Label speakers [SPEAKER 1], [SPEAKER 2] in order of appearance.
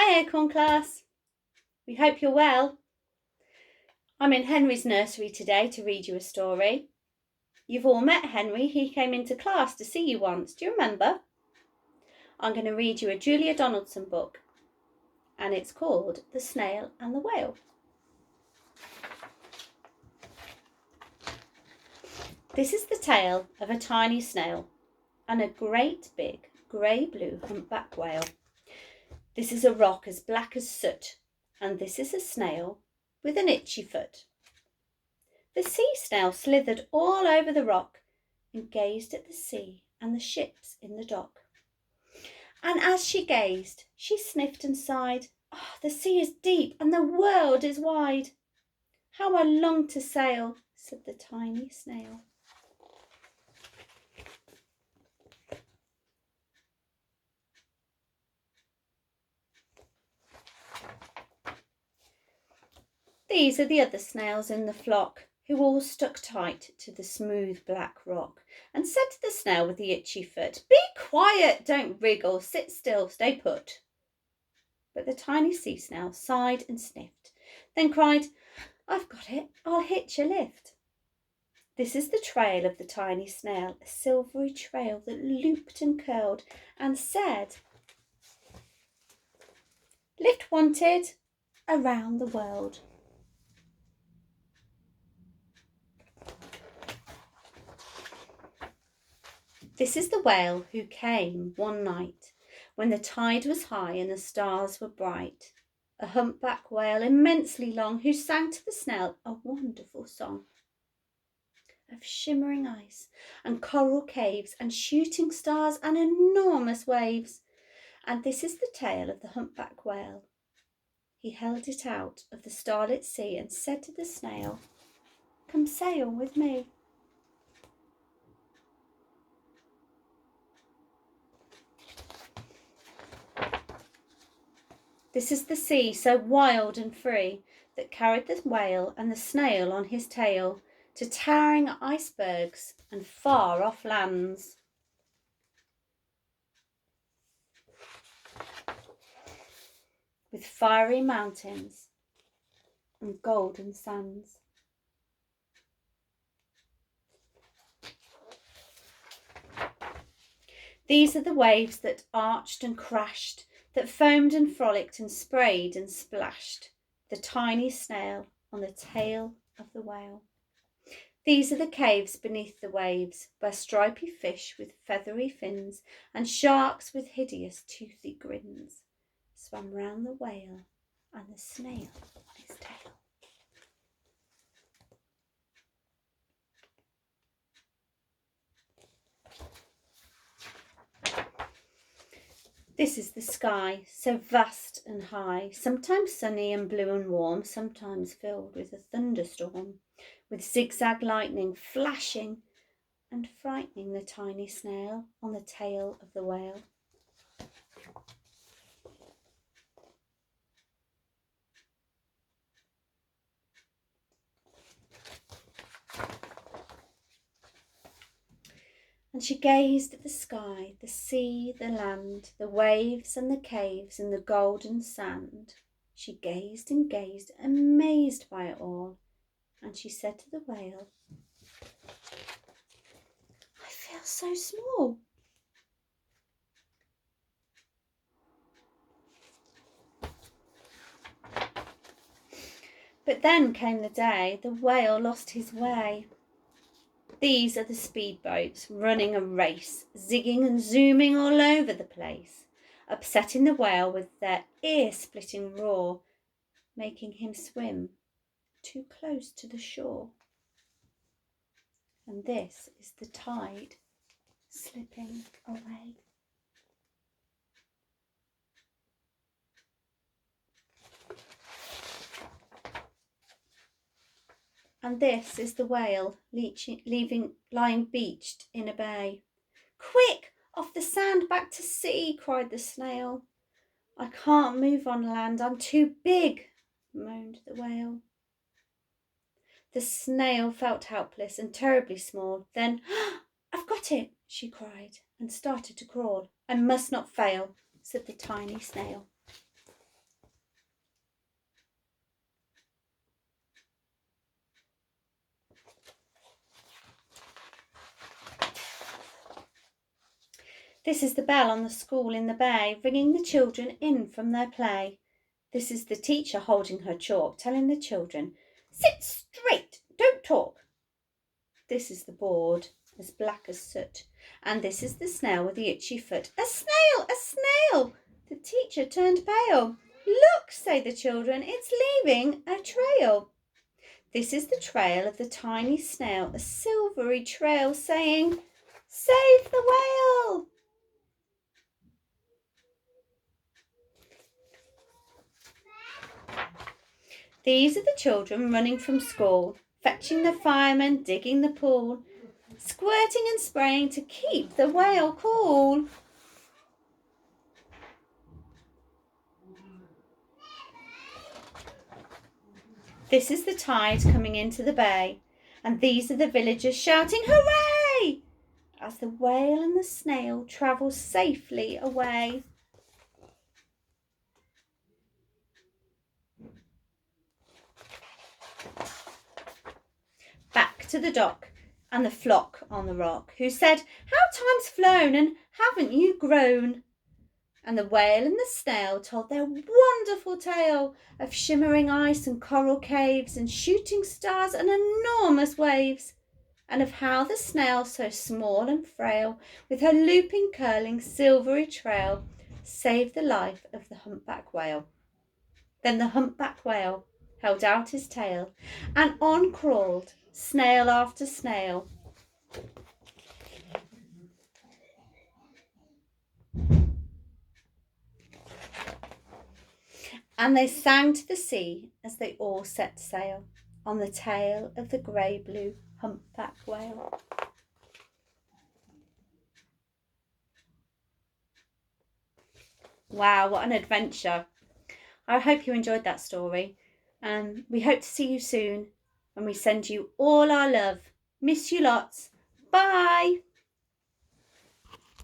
[SPEAKER 1] Hi Acorn class, we hope you're well. I'm in Henry's nursery today to read you a story. You've all met Henry, he came into class to see you once, do you remember? I'm going to read you a Julia Donaldson book and it's called The Snail and the Whale. This is the tale of a tiny snail and a great big grey-blue humpback whale. This is a rock as black as soot, and this is a snail with an itchy foot. The sea snail slithered all over the rock and gazed at the sea and the ships in the dock. And as she gazed, she sniffed and sighed, "Oh, the sea is deep and the world is wide. How I long to sail," said the tiny snail. These are the other snails in the flock, who all stuck tight to the smooth black rock and said to the snail with the itchy foot, "Be quiet, don't wriggle, sit still, stay put." But the tiny sea snail sighed and sniffed, then cried, "I've got it, I'll hitch a lift." This is the trail of the tiny snail, a silvery trail that looped and curled and said, "Lift wanted around the world." This is the whale who came one night when the tide was high and the stars were bright, a humpback whale immensely long who sang to the snail a wonderful song of shimmering ice and coral caves and shooting stars and enormous waves. And this is the tale of the humpback whale. He held it out of the starlit sea and said to the snail, "Come sail with me." This is the sea so wild and free that carried the whale and the snail on his tail to towering icebergs and far off lands. With fiery mountains and golden sands. These are the waves that arched and crashed, that foamed and frolicked and sprayed and splashed the tiny snail on the tail of the whale. These are the caves beneath the waves, where stripy fish with feathery fins and sharks with hideous toothy grins swam round the whale and the snail on his tail. This is the sky, so vast and high, sometimes sunny and blue and warm, sometimes filled with a thunderstorm, with zigzag lightning flashing and frightening the tiny snail on the tail of the whale. And she gazed at the sky, the sea, the land, the waves and the caves and the golden sand. She gazed and gazed, amazed by it all, and she said to the whale, "I feel so small." But then came the day the whale lost his way. These are the speedboats running a race, zigging and zooming all over the place, upsetting the whale with their ear-splitting roar, making him swim too close to the shore. And this is the tide slipping away. And this is the whale lying beached in a bay. "Quick, off the sand, back to sea," cried the snail. "I can't move on land, I'm too big," moaned the whale. The snail felt helpless and terribly small. Then, "I've got it," she cried, and started to crawl. "I must not fail," said the tiny snail. This is the bell on the school in the bay, ringing the children in from their play. This is the teacher holding her chalk, telling the children, "Sit straight, don't talk." This is the board, as black as soot, and this is the snail with the itchy foot. "A snail, a snail!" The teacher turned pale. "Look," say the children, "it's leaving a trail." This is the trail of the tiny snail, a silvery trail saying, "Save the whale!" These are the children running from school, fetching the firemen, digging the pool, squirting and spraying to keep the whale cool. This is the tide coming into the bay, and these are the villagers shouting, "Hooray!" as the whale and the snail travel safely away. Back to the dock and the flock on the rock, who said, "How time's flown, and haven't you grown?" And the whale and the snail told their wonderful tale of shimmering ice and coral caves and shooting stars and enormous waves, and of how the snail, so small and frail, with her looping, curling, silvery trail, saved the life of the humpback whale. Then the humpback whale held out his tail, and on crawled snail after snail. And they sang to the sea as they all set sail on the tail of the grey-blue humpback whale. Wow, what an adventure. I hope you enjoyed that story. We hope to see you soon, and we send you all our love. Miss you lots. Bye.